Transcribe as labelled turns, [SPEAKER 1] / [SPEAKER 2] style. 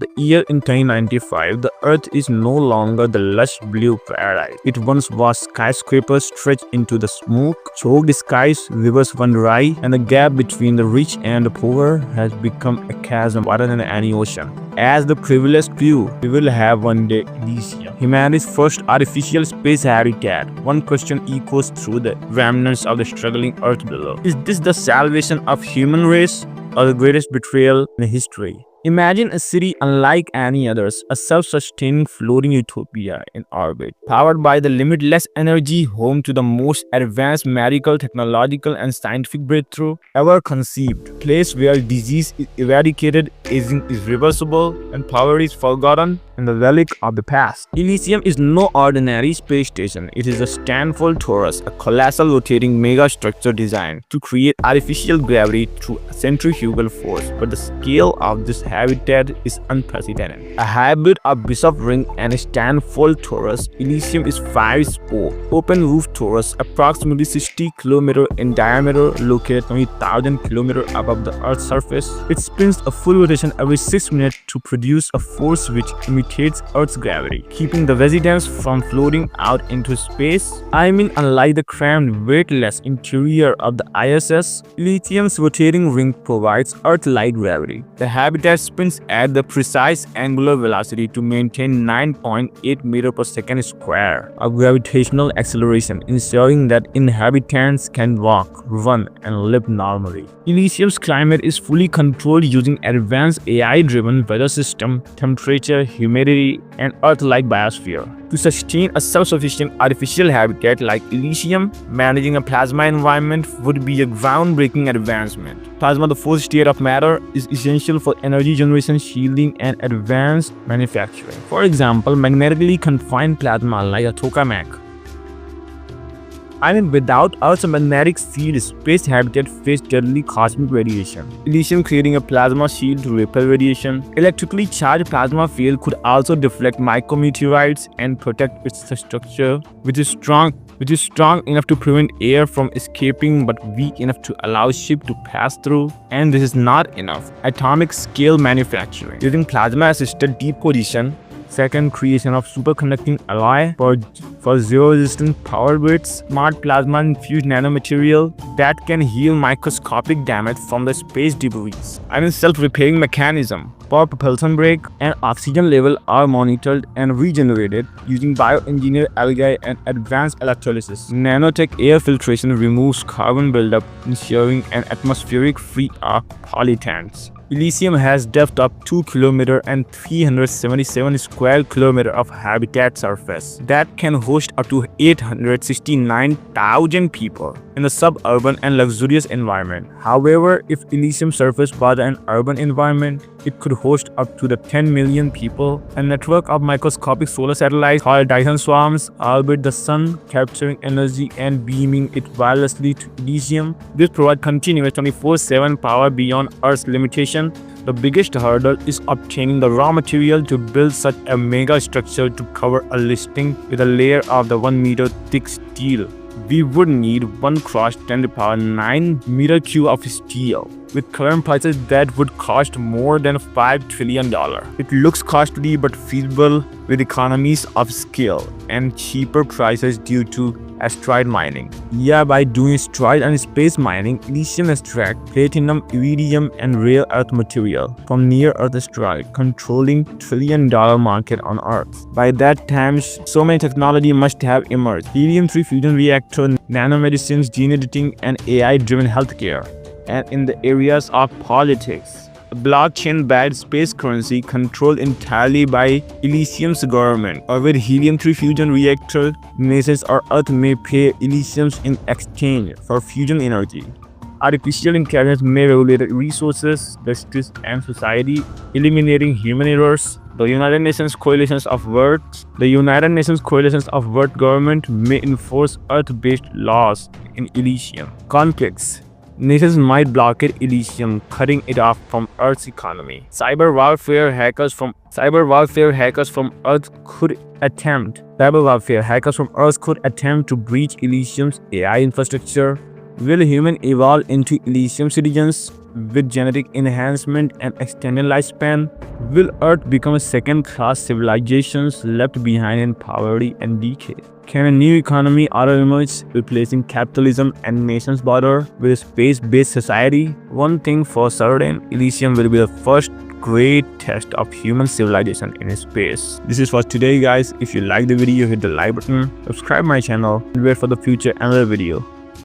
[SPEAKER 1] The year in 2095, the Earth is no longer the lush blue paradise. It once was skyscrapers stretched into the smoke-choked skies, rivers run dry, and the gap between the rich and the poor has become a chasm wider than any ocean. As the privileged few, we will have one day Elysium, humanity's first artificial space habitat. One question echoes through the remnants of the struggling Earth below. Is this the salvation of human race, or the greatest betrayal in history? Imagine a city unlike any others, a self-sustaining floating utopia in orbit, powered by the limitless energy, home to the most advanced medical, technological, and scientific breakthrough ever conceived, a place where disease is eradicated, aging is reversible, and poverty is forgotten and the relic of the past. Elysium is no ordinary space station. It is a Stanford torus, a colossal rotating mega structure designed to create artificial gravity through a centrifugal force. But the scale of this habitat is unprecedented. A hybrid of Bishop Ring and a Stanford torus, Elysium is 5-spoke, open-roof torus, approximately 60 km in diameter, located 20,000 km above the Earth's surface. It spins a full rotation every 6 minutes to produce a force which imitates Earth's gravity, keeping the residents from floating out into space. I mean, unlike the cramped, weightless interior of the ISS, Elysium's rotating ring provides Earth-like gravity. The habitat spins at the precise angular velocity to maintain 9.8 meters per second square of gravitational acceleration, ensuring that inhabitants can walk, run, and live normally. Elysium's climate is fully controlled using advanced AI-driven weather system, temperature, humidity, and Earth-like biosphere. To sustain a self-sufficient artificial habitat like Elysium, managing a plasma environment would be a groundbreaking advancement. Plasma, the fourth state of matter, is essential for energy generation, shielding, and advanced manufacturing. For example, magnetically confined plasma like a tokamak. Without Earth's magnetic field, space habitat face deadly cosmic radiation. Elysium creating a plasma shield to repel radiation. Electrically charged plasma field could also deflect micrometeorites and protect its structure, which is strong enough to prevent air from escaping but weak enough to allow ships to pass through. And this is not enough. Atomic scale manufacturing using plasma-assisted deposition. Second, creation of superconducting alloy for zero-resistant power grids, smart plasma-infused nanomaterial that can heal microscopic damage from the space debris. Self-repairing mechanism. Power propulsion brake and oxygen level are monitored and regenerated using bioengineered algae and advanced electrolysis. Nanotech air filtration removes carbon buildup, ensuring an atmospheric free of pollutants. Elysium has depth of 2 km and 377 square km of habitat surface that can host up to 869,000 people in a suburban and luxurious environment. However, if Elysium surface was an urban environment, it could host up to the 10 million people. A network of microscopic solar satellites called Dyson swarms orbit the sun, capturing energy and beaming it wirelessly to Elysium. This provides continuous 24/7 power beyond Earth's limitation. The biggest hurdle is obtaining the raw material to build such a mega structure to cover a listing with a layer of the 1 meter thick steel. We would need 1 cross 10 to the power 9 meter cube of steel. With current prices, that would cost more than $5 trillion. It looks costly but feasible with economies of scale and cheaper prices due to asteroid mining. By doing asteroid and space mining, Elysium extracts platinum, iridium, and rare earth material from near-Earth asteroids, controlling $1 trillion market on Earth. By that time, so many technology must have emerged: helium-3 fusion reactor, nanomedicines, gene editing, and AI-driven healthcare. And in the areas of politics, a blockchain-backed space currency controlled entirely by Elysium's government. Or with helium-3 fusion reactor, nations or Earth may pay Elysium in exchange for fusion energy. Artificial intelligence may regulate resources, justice, and society, eliminating human errors. The United Nations Coalitions of World Government may enforce Earth-based laws in Elysium. Conflicts. Nations might blockade Elysium, cutting it off from Earth's economy. Cyber warfare hackers from Earth could attempt to breach Elysium's AI infrastructure. Will humans evolve into Elysium citizens? with genetic enhancement and extended lifespan? Will Earth become a second-class civilization left behind in poverty and decay? Can a new economy auto-emerge, replacing capitalism and nations border with a space-based society? One thing for certain, Elysium will be the first great test of human civilization in space. This is for today, guys. If you like the video, hit the like button, subscribe my channel, and wait for the future another video.